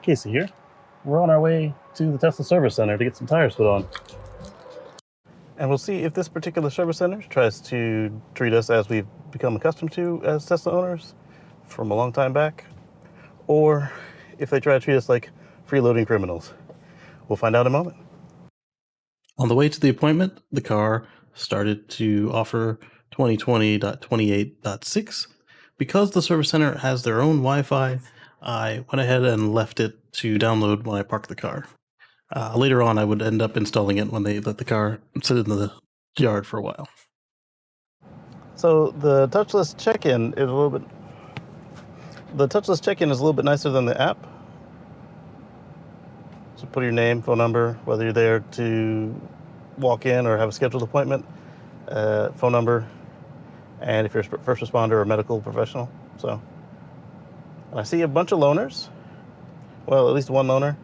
Casey here. We're on our way to the Tesla Service Center to get some tires put on. And we'll see if this particular service center tries to treat us as we've become accustomed to as Tesla owners from a long time back, or if they try to treat us like freeloading criminals. We'll find out in a moment. On the way to the appointment, the car started to offer 2020.28.6. Because the service center has their own Wi-Fi, I went ahead and left it to download when I parked the car. Later on, I would end up installing it when they let the car sit in the yard for a while. So the touchless check-in is a little bit nicer than the app. So put your name, phone number, whether you're there to walk in or have a scheduled appointment, phone number, and if you're a first responder or a medical professional. So, and I see a bunch of loaners. Well, at least one loaner.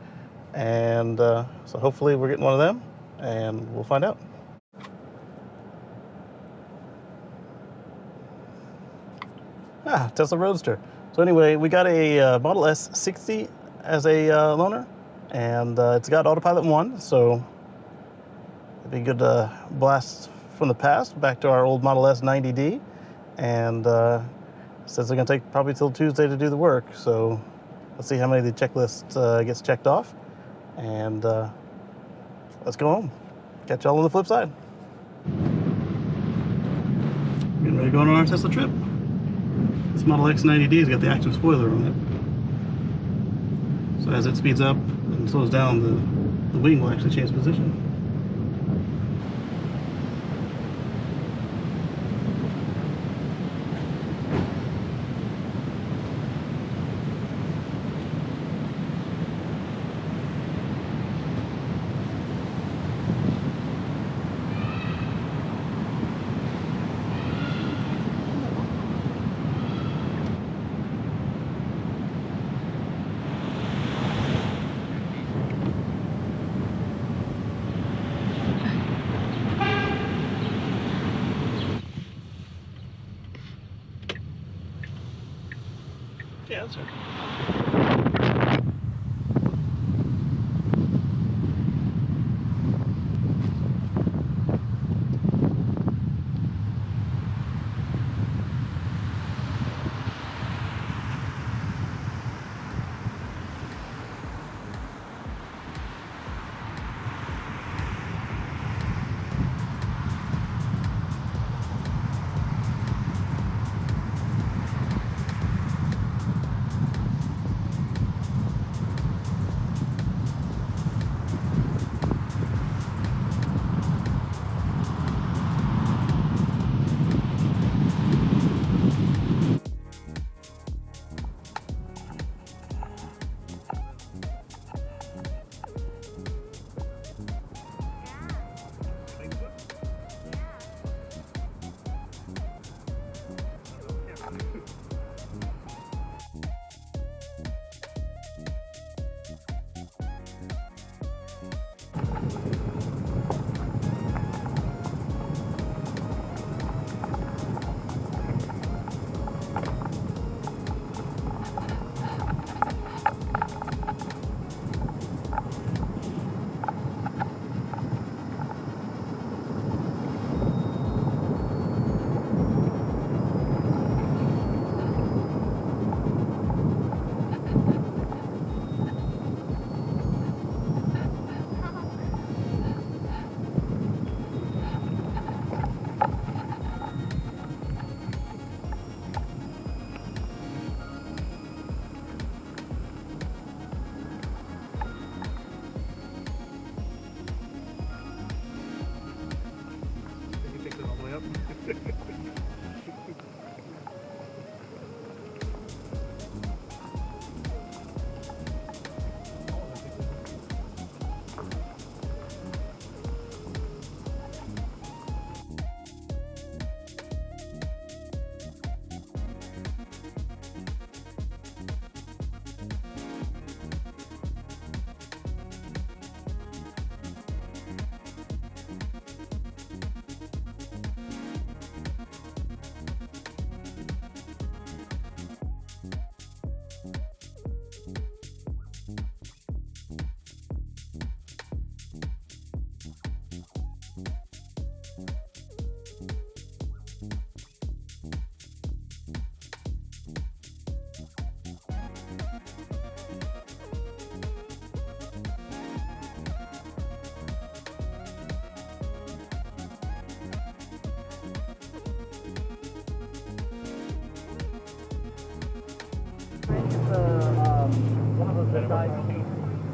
And so hopefully we're getting one of them, and we'll find out. Tesla Roadster. So anyway, we got a Model S 60 as a loaner, and it's got Autopilot 1, so it'd be a good blast from the past back to our old Model S 90D. And says they're going to take probably till Tuesday to do the work, so let's see how many of the checklist gets checked off. And let's go home. Catch y'all on the flip side. Getting ready to go on our Tesla trip. This Model X 90D's got the active spoiler on it. So as it speeds up and slows down, the wing will actually change position. Yeah, that's right.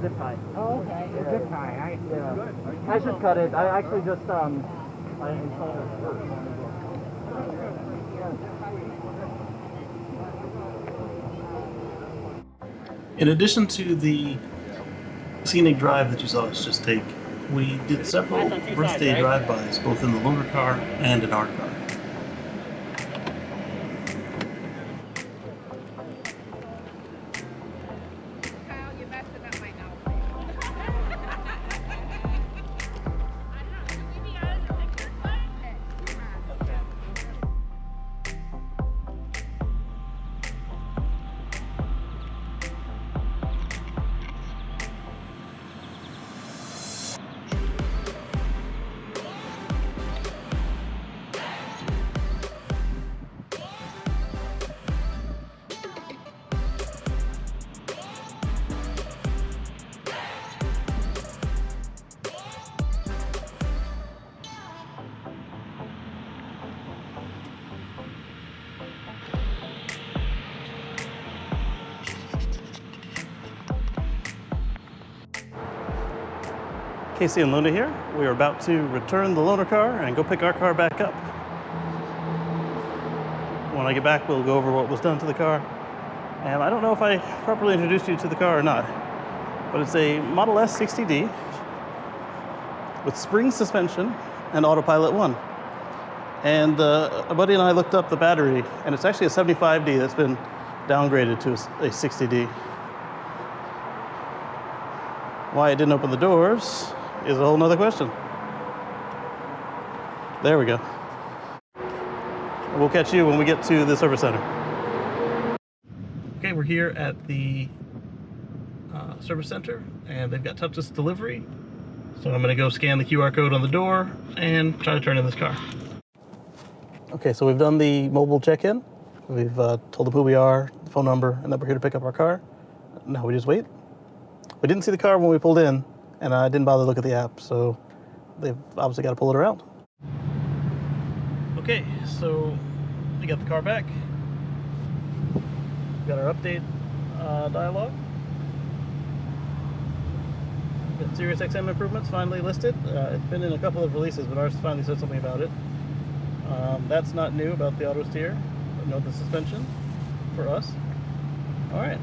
zip tie. Oh, okay. Yeah. Zip tie. Yeah. I should cut it. I actually just I installed it first. In addition to the scenic drive that you saw us just take, we did several birthday drive-bys, both in the loaner car and in our car. Casey and Luna here. We are about to return the loaner car and go pick our car back up. When I get back, we'll go over what was done to the car. And I don't know if I properly introduced you to the car or not, but it's a Model S 60D with spring suspension and Autopilot 1. And a buddy and I looked up the battery, and it's actually a 75D that's been downgraded to a 60D. Why it didn't open the doors is a whole nother question. There we go. We'll catch you when we get to the service center. Okay, we're here at the service center, and they've got touchless delivery. So I'm gonna go scan the QR code on the door and try to turn in this car. Okay, so we've done the mobile check-in. We've told them who we are, the phone number, and that we're here to pick up our car. Now we just wait. We didn't see the car when we pulled in, and I didn't bother to look at the app, so they've obviously got to pull it around. Okay, so we got the car back. We got our update dialogue. Got Sirius XM improvements finally listed. It's been in a couple of releases, but ours finally said something about it. That's not new about the auto steer, but no, the suspension for us. All right.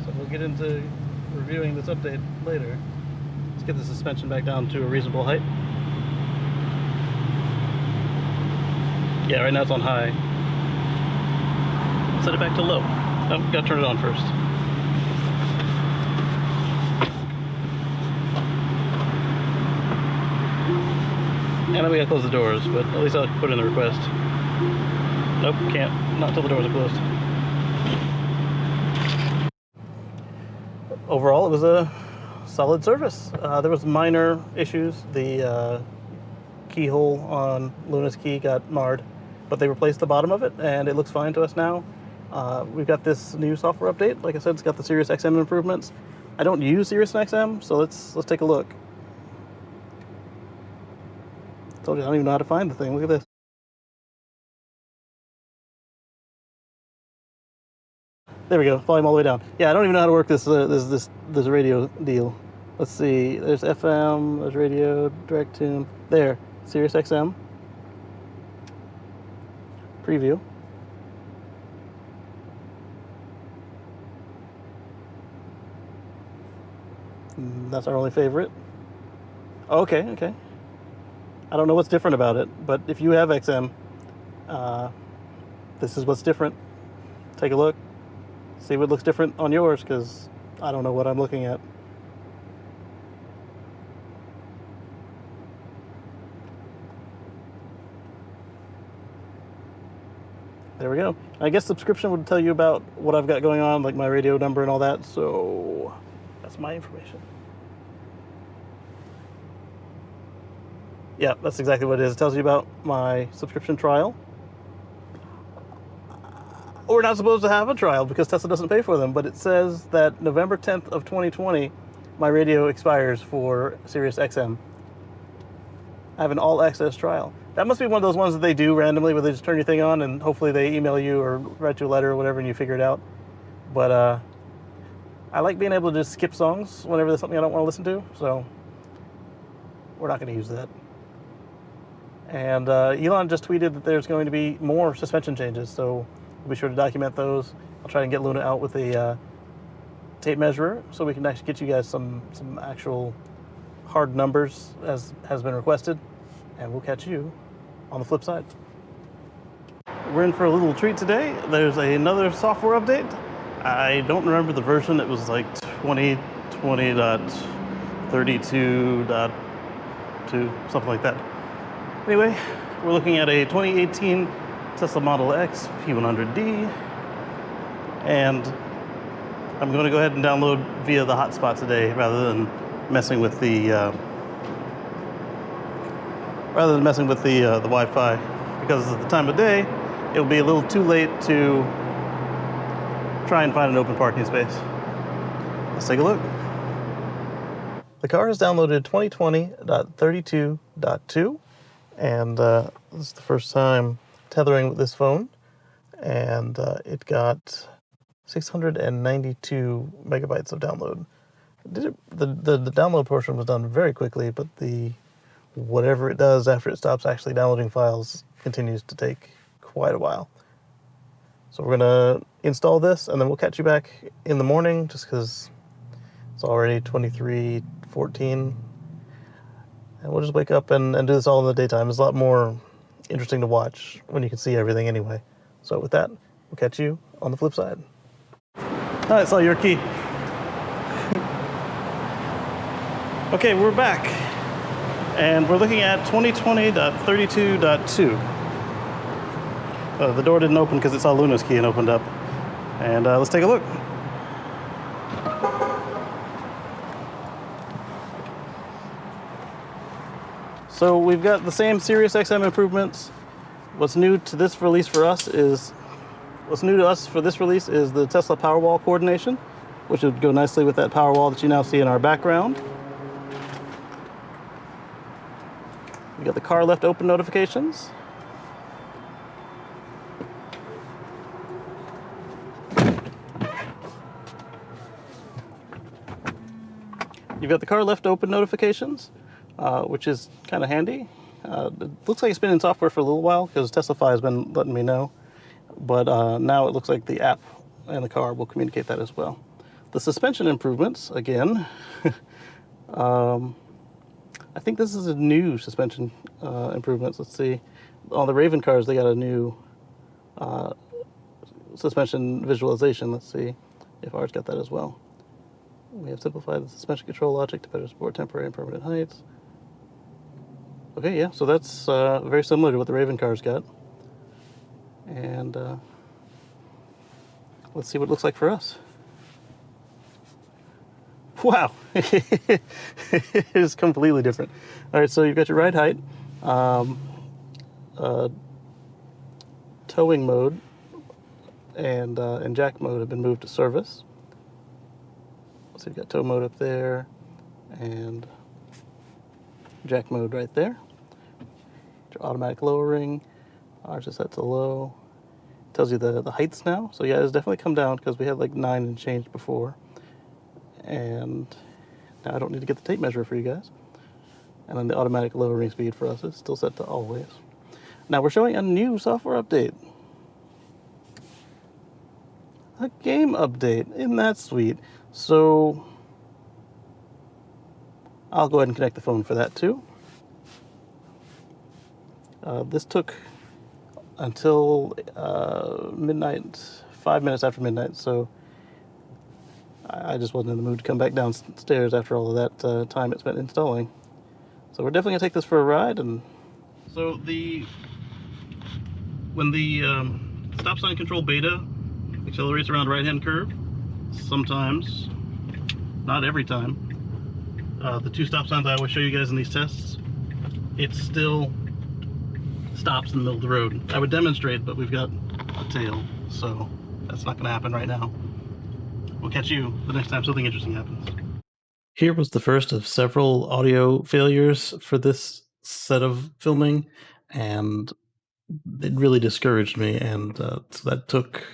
So we'll get into reviewing this update later. Let's get the suspension back down to a reasonable height. Yeah, right now it's on high. Set it back to low. Oh, gotta turn it on first. And then we gotta close the doors, but at least I'll put in the request. Nope, can't. Not until the doors are closed. Overall, it was a solid service. There was minor issues. The keyhole on Luna's key got marred, but they replaced the bottom of it, and it looks fine to us now. We've got this new software update. Like I said, it's got the Sirius XM improvements. I don't use Sirius XM, so let's take a look. Told you I don't even know how to find the thing. Look at this. There we go. Volume all the way down. Yeah, I don't even know how to work this radio deal. Let's see. There's FM. There's radio. Direct tune. There. Sirius XM. Preview. That's our only favorite. Okay. Okay. I don't know what's different about it, but if you have XM, this is what's different. Take a look. See what looks different on yours, because I don't know what I'm looking at. There we go. I guess subscription would tell you about what I've got going on, like my radio number and all that, so that's my information. Yeah, that's exactly what it is. It tells you about my subscription trial. We're not supposed to have a trial because Tesla doesn't pay for them, but it says that November 10th of 2020, my radio expires for Sirius XM. I have an all-access trial. That must be one of those ones that they do randomly where they just turn your thing on and hopefully they email you or write you a letter or whatever and you figure it out. But I like being able to just skip songs whenever there's something I don't want to listen to, so we're not going to use that. And Elon just tweeted that there's going to be more suspension changes, so we'll be sure to document those. I'll try and get Luna out with a tape measurer so we can actually get you guys some actual hard numbers as has been requested, and we'll catch you on the flip side. We're in for a little treat today. There's another software update. I don't remember the version. It was like 2020.32.2, something like that. Anyway, we're looking at a 2018 Tesla Model X P100D, and I'm going to go ahead and download via the hotspot today rather than messing with the Wi-Fi, because at the time of day it'll be a little too late to try and find an open parking space. Let's take a look. The car has downloaded 2020.32.2, and this is the first time tethering with this phone, and it got 692 megabytes of download. The download portion was done very quickly, but the whatever it does after it stops actually downloading files continues to take quite a while. So we're going to install this, and then we'll catch you back in the morning, just because it's already 23:14. And we'll just wake up and do this all in the daytime. It's a lot more interesting to watch when you can see everything anyway. So with that, we'll catch you on the flip side. I saw your key. Okay, we're back. And we're looking at 2020.32.2. The door didn't open because it saw Luna's key and opened up. And let's take a look. So we've got the same SiriusXM improvements. What's new to this release for us is the Tesla Powerwall coordination, which would go nicely with that Powerwall that you now see in our background. We got the car left open notifications. You've got the car left open notifications, which is kind of handy. It looks like it's been in software for a little while because Teslafy has been letting me know, but now it looks like the app and the car will communicate that as well. The suspension improvements, again, I think this is a new suspension improvements. Let's see. On the Raven cars, they got a new suspension visualization. Let's see if ours got that as well. We have simplified the suspension control logic to better support temporary and permanent heights. Okay, yeah, so that's very similar to what the Raven cars got. And let's see what it looks like for us. Wow, it is completely different. All right, so you've got your ride height, towing mode, and jack mode have been moved to service. So you've got tow mode up there, and jack mode right there. Your automatic lowering, ours is set to low. It tells you the heights now. So yeah, it's definitely come down because we had like 9 and change before. And now I don't need to get the tape measure for you guys. And then the automatic lowering speed for us is still set to always. Now we're showing a new software update. A game update. Isn't that sweet? So I'll go ahead and connect the phone for that too. This took until midnight, 5 minutes after midnight, so I just wasn't in the mood to come back downstairs after all of that time it spent installing. So we're definitely gonna take this for a ride. And so when the stop sign control beta accelerates around right-hand curve, sometimes, not every time, the 2 stop signs I always show you guys in these tests, it still stops in the middle of the road. I would demonstrate, but we've got a tail, so that's not gonna happen right now. We'll catch you the next time something interesting happens. Here was the first of several audio failures for this set of filming, and it really discouraged me, and so that took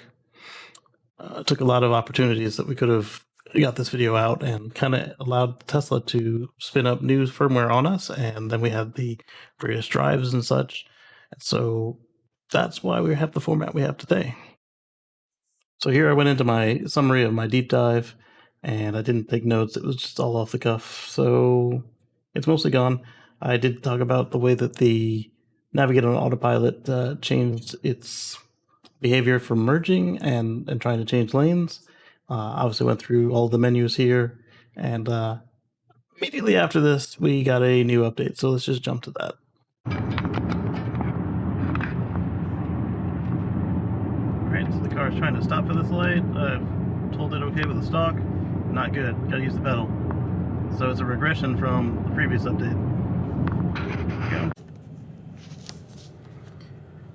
a lot of opportunities that we could have got this video out and kind of allowed Tesla to spin up new firmware on us, and then we had the various drives and such. And so that's why we have the format we have today. So here I went into my summary of my deep dive, and I didn't take notes. It was just all off the cuff. So it's mostly gone. I did talk about the way that the Navigate on Autopilot changed its behavior from merging and trying to change lanes. Obviously went through all the menus here, and immediately after this, we got a new update. So let's just jump to that. Alright, so the car is trying to stop for this light. I've told it okay with the stalk. Not good. Gotta use the pedal. So it's a regression from the previous update. Go.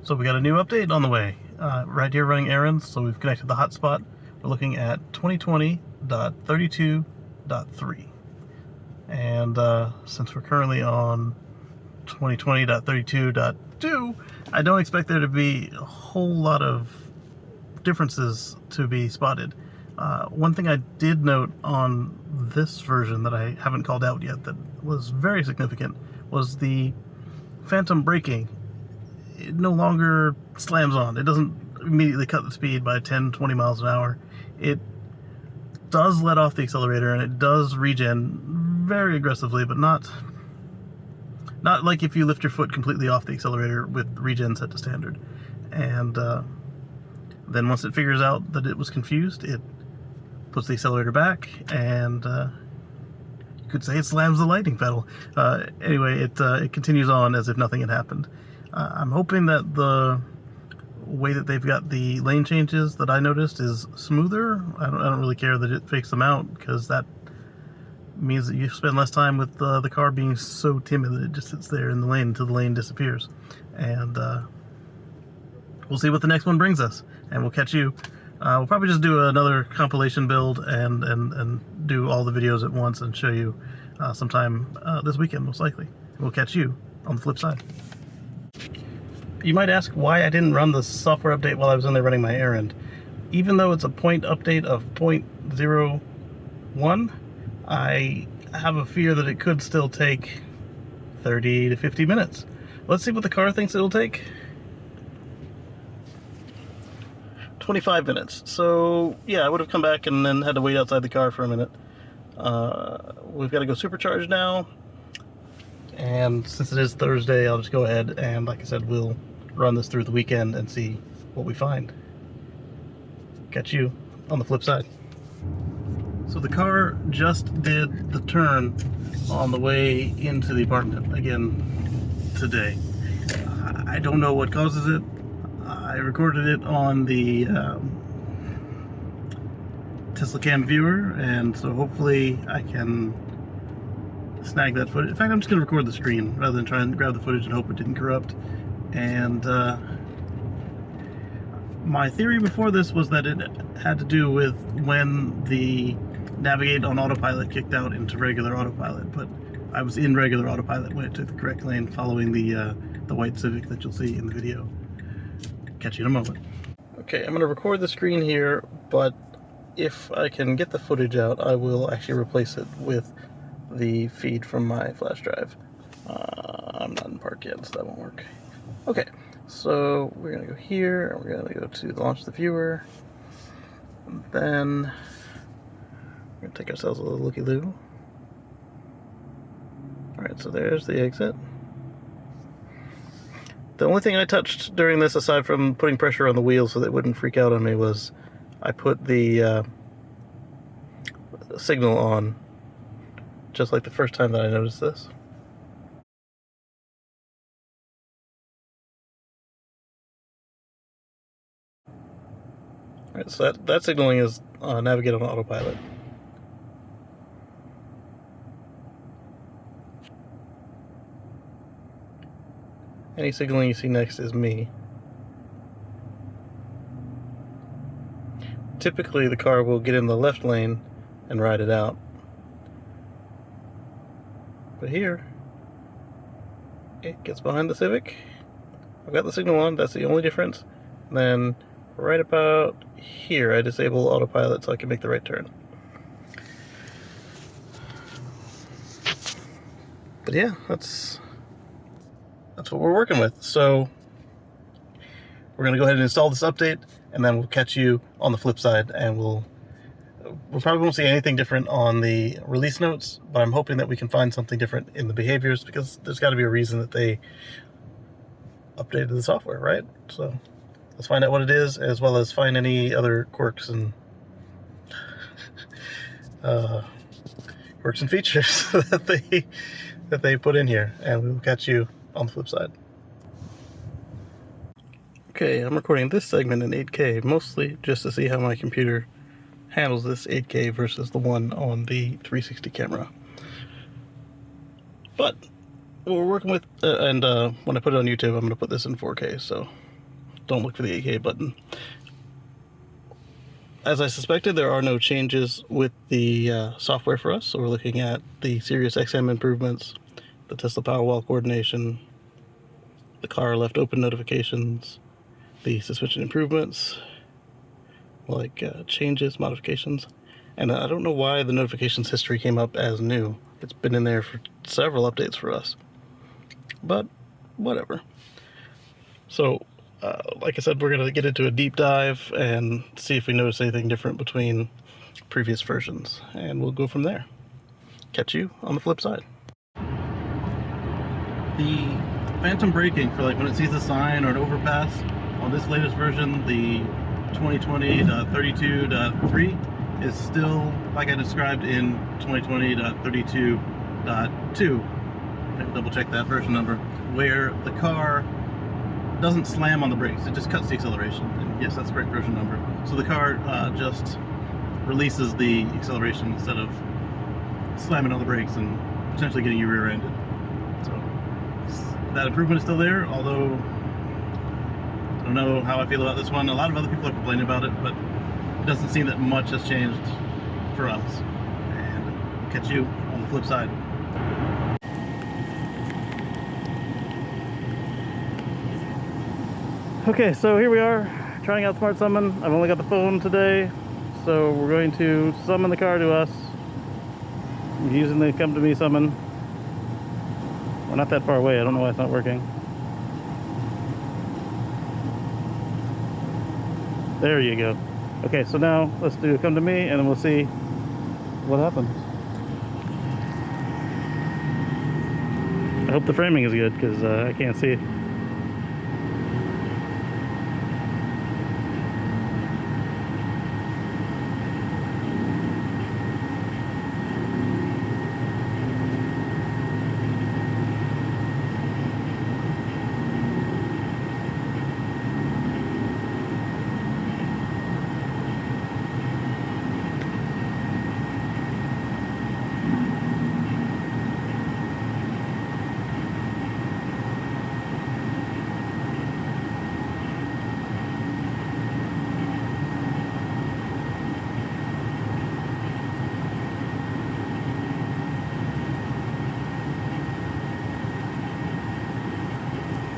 So we got a new update on the way. Right here running errands, so we've connected the hotspot. We're looking at 2020.32.3. And since we're currently on 2020.32.2, I don't expect there to be a whole lot of differences to be spotted. One thing I did note on this version that I haven't called out yet that was very significant was the phantom braking. It no longer slams on. It doesn't immediately cut the speed by 10-20 miles an hour. It does let off the accelerator, and it does regen very aggressively, but not like if you lift your foot completely off the accelerator with regen set to standard. And then once it figures out that it was confused, it puts the accelerator back, and you could say it slams the lightning pedal. Anyway, it continues on as if nothing had happened. I'm hoping that the way that they've got the lane changes that I noticed is smoother. I don't really care that it fakes them out, because that means that you spend less time with the car being so timid that it just sits there in the lane until the lane disappears. And we'll see what the next one brings us, and we'll catch you. We'll probably just do another compilation build and do all the videos at once and show you sometime this weekend, most likely. We'll catch you on the flip side. You might ask why I didn't run the software update while I was in there running my errand. Even though it's a point update of 0.01, I have a fear that it could still take 30 to 50 minutes. Let's see what the car thinks it'll take. 25 minutes. So yeah, I would have come back and then had to wait outside the car for a minute. We've got to go supercharge now. And since it is Thursday, I'll just go ahead and, like I said, we'll run this through the weekend and see what we find. Catch you on the flip side. So the car just did the turn on the way into the apartment again today. I don't know what causes it. I recorded it on the Tesla Cam viewer, and so hopefully I can snag that footage. In fact, I'm just going to record the screen rather than try and grab the footage and hope it didn't corrupt. And my theory before this was that it had to do with when the Navigate on Autopilot kicked out into regular autopilot, but I was in regular autopilot when it took the correct lane, following the white Civic that you'll see in the video. Catch you in a moment. Okay, I'm going to record the screen here, but if I can get the footage out, I will actually replace it with the feed from my flash drive. I'm not in park yet, so that won't work. Okay, so we're going to go here, and we're going to go to launch the viewer, and then we're going to take ourselves a little looky-loo. Alright, so there's the exit. The only thing I touched during this, aside from putting pressure on the wheels so that it wouldn't freak out on me, was I put the signal on, just like the first time that I noticed this. Alright, so that signaling is Navigate on Autopilot. Any signaling you see next is me. Typically the car will get in the left lane and ride it out. But here, it gets behind the Civic. I've got the signal on, that's the only difference. And then right about here, I disable autopilot so I can make the right turn. But yeah, that's what we're working with. So we're gonna go ahead and install this update, and then we'll catch you on the flip side, and we'll probably won't see anything different on the release notes, but I'm hoping that we can find something different in the behaviors, because there's got to be a reason that they updated the software, right? So let's find out what it is, as well as find any other quirks and features that they put in here, and we will catch you on the flip side. Okay, I'm recording this segment in 8K, mostly just to see how my computer handles this 8K versus the one on the 360 camera. But what we're working with, and when I put it on YouTube, I'm going to put this in 4K, so don't look for the 8K button. As I suspected, there are no changes with the software for us, so we're looking at the Sirius XM improvements, the Tesla Powerwall coordination, the car left open notifications, the suspension improvements, like changes, modifications, and I don't know why the notifications history came up as new. It's been in there for several updates for us, but whatever. So like I said, we're going to get into a deep dive and see if we notice anything different between previous versions, and we'll go from there. Catch you on the flip side. The phantom braking for like when it sees a sign or an overpass on this latest version, the 2020.32.3, is still like I described in 2020.32.2. Double check that version number, where the car doesn't slam on the brakes, it just cuts the acceleration. And yes, that's the correct version number. So the car just releases the acceleration instead of slamming on the brakes and potentially getting you rear-ended. So that improvement is still there, although I don't know how I feel about this one. A lot of other people are complaining about it, but it doesn't seem that much has changed for us. And catch you on the flip side. Okay, so here we are, trying out Smart Summon. I've only got the phone today, so we're going to summon the car to us using the Come To Me summon. We're not that far away, I don't know why it's not working. There you go. Okay, so now let's do Come To Me, and then we'll see what happens. I hope the framing is good, because I can't see it.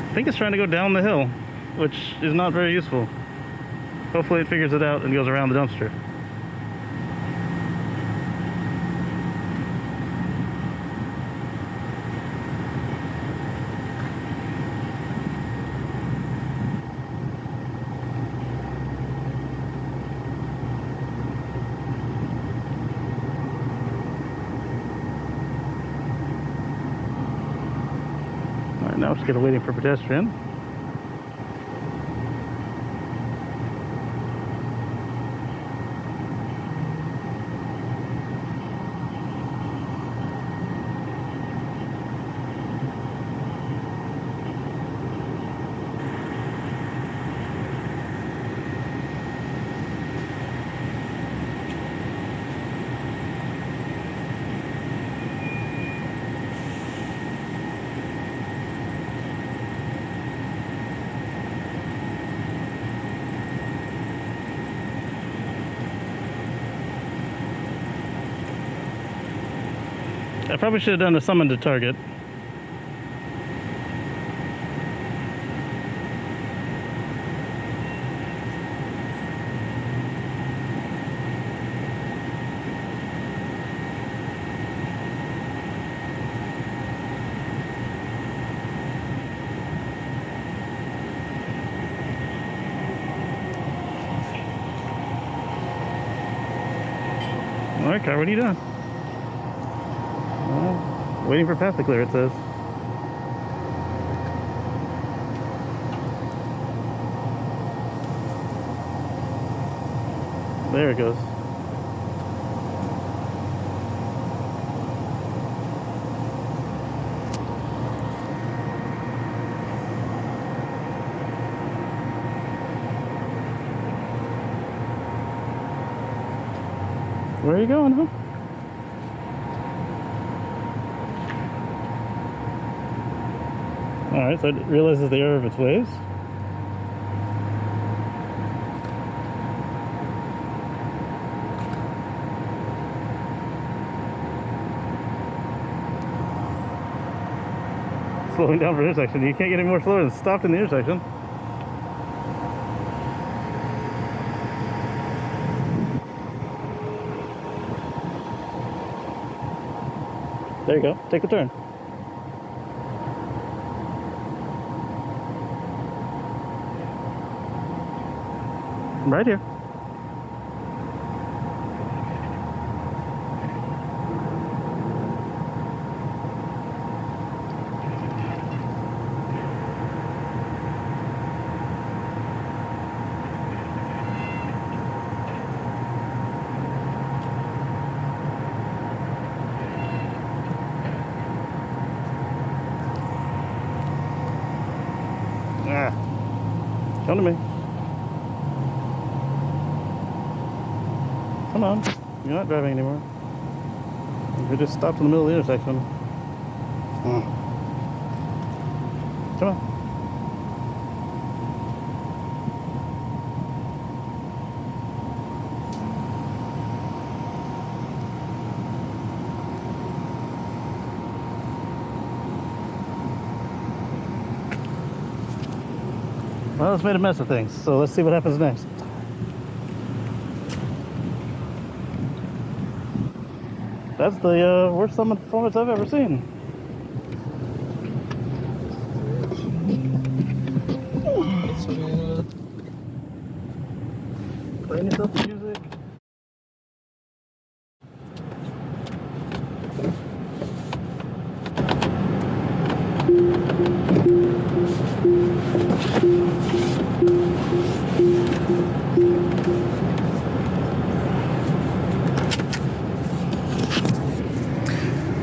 I think it's trying to go down the hill, which is not very useful. Hopefully it figures it out and goes around the dumpster. Now just gotta waiting for pedestrian. I probably should have done a summon to target. All right, car, what are you doing? Waiting for path to clear, it says. There it goes. Where are you going, huh? Alright, so it realizes the error of its ways. Slowing down for intersection. You can't get any more slower than stopped in the intersection. There you go. Take the turn. Right here. Ah, come to me. Come on, you're not driving anymore. We just stopped in the middle of the intersection. Come on. Well, it's made a mess of things, so let's see what happens next. That's the worst summon performance I've ever seen. Playing yourself the music.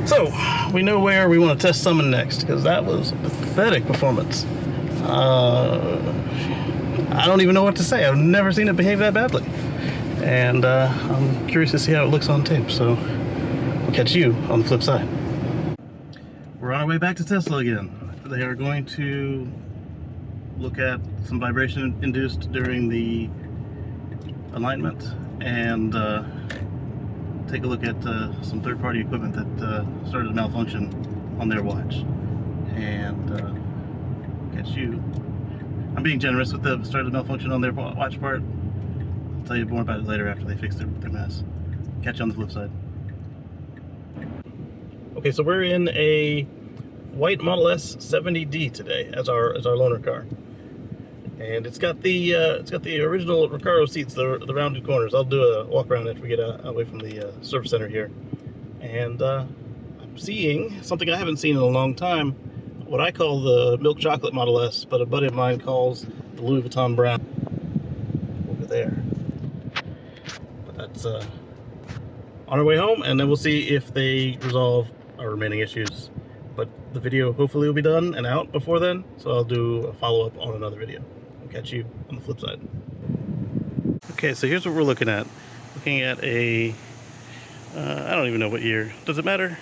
So, we know where we want to test summon next, because that was a pathetic performance. I don't even know what to say. I've never seen it behave that badly. And I'm curious to see how it looks on tape, so we'll catch you on the flip side. We're on our way back to Tesla again. They are going to look at some vibration induced during the alignment and take a look at some third-party equipment that started to malfunction on their watch. And catch you. I'm being generous with the started to malfunction on their watch part. I'll tell you more about it later after they fix their mess. Catch you on the flip side. Okay, so we're in a white Model S 70D today as our loaner car, and it's got the original Recaro seats, the rounded corners. I'll do a walk around after we get away from the service center here, and I'm seeing something I haven't seen in a long time. What I call the milk chocolate Model S, but a buddy of mine calls the Louis Vuitton brown over there. But that's on our way home, and then we'll see if they resolve our remaining issues. But the video hopefully will be done and out before then, so I'll do a follow-up on another video. I'll catch you on the flip side. Okay, so here's what we're looking at. Looking at a, I don't even know what year. Does it matter?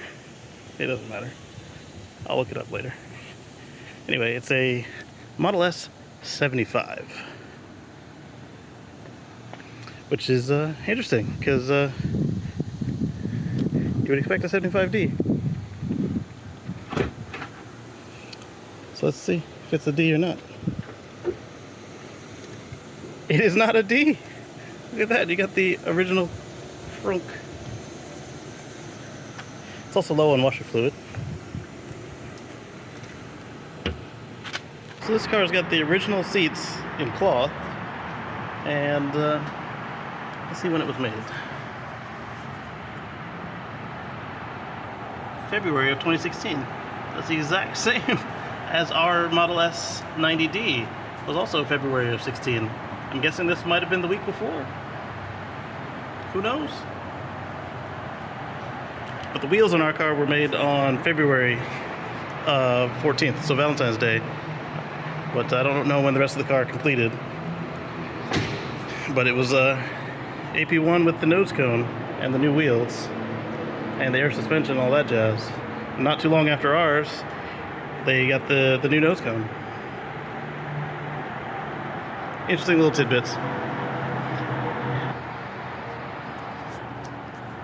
It doesn't matter. I'll look it up later. Anyway, it's a Model S 75. Which is interesting, because you would expect a 75D. So let's see if it's a D or not. It is not a D. Look at that, you got the original frunk. It's also low on washer fluid. So this car's got the original seats in cloth, and let's see when it was made. February of 2016. That's the exact same as our Model S 90D. Was also February of 16. I'm guessing this might have been the week before. Who knows? But the wheels on our car were made on February 14th, so Valentine's Day. But I don't know when the rest of the car completed. But it was AP1 with the nose cone and the new wheels and the air suspension, all that jazz. Not too long after ours, they got the new nose cone. Interesting little tidbits. So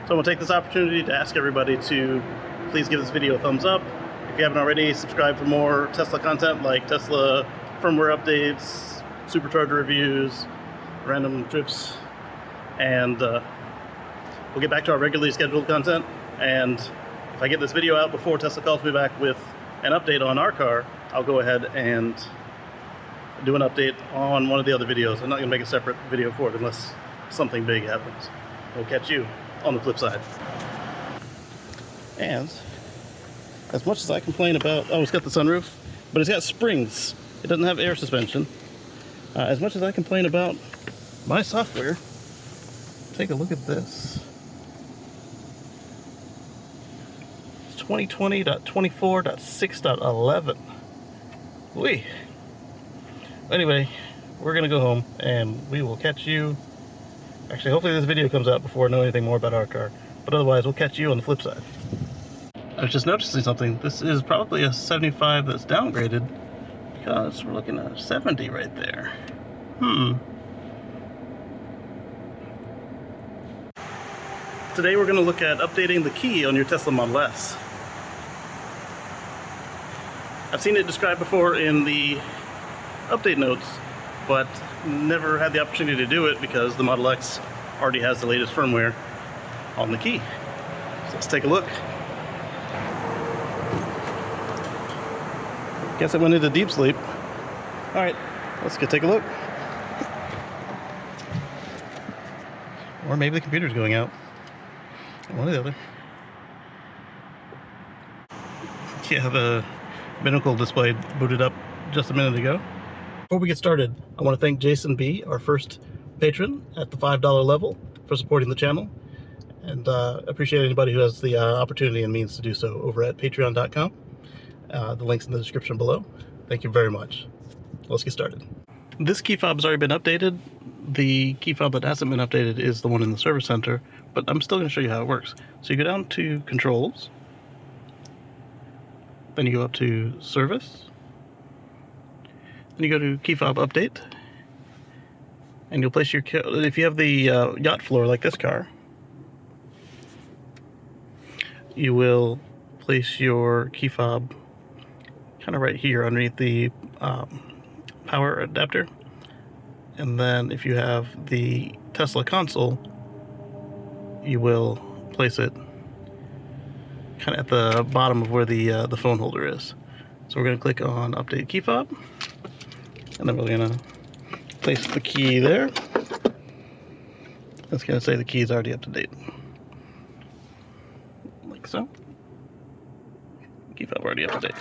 I'm going to take this opportunity to ask everybody to please give this video a thumbs up. If you haven't already, subscribe for more Tesla content like Tesla firmware updates, supercharger reviews, random trips, and we'll get back to our regularly scheduled content. And if I get this video out before Tesla calls me back with an update on our car, I'll go ahead and do an update on one of the other videos. I'm not going to make a separate video for it unless something big happens. We'll catch you on the flip side. And as much as I complain about, oh, it's got the sunroof, but it's got springs. It doesn't have air suspension. As much as I complain about my software, take a look at this. It's 2020.24.6.11. Whee! Anyway, we're gonna go home and we will catch you. Actually, hopefully this video comes out before I know anything more about our car. But otherwise, we'll catch you on the flip side. I was just noticing something. This is probably a 75 that's downgraded because we're looking at a 70 right there. Today we're going to look at updating the key on your Tesla Model S. I've seen it described before in the update notes, but never had the opportunity to do it because the Model X already has the latest firmware on the key. So let's take a look. Guess it went into deep sleep. Alright, let's go take a look. Or maybe the computer's going out. One or the other. Yeah, the binnacle display booted up just a minute ago. Before we get started, I want to thank Jason B., our first patron at the $5 level, for supporting the channel. And appreciate anybody who has the opportunity and means to do so over at patreon.com. The link's in the description below. Thank you very much. Let's get started. This key fob has already been updated. The key fob that hasn't been updated is the one in the service center, but I'm still going to show you how it works. So you go down to Controls, then you go up to Service, then you go to Key Fob Update, and you'll place your, if you have the yacht floor like this car, you will place your key fob kind of right here underneath the power adapter. And then if you have the Tesla console, you will place it kind of at the bottom of where the phone holder is. So we're going to click on Update Key Fob, and then we're going to place the key there. That's going to say the key is already up to date. Like so. Key fob already up to date.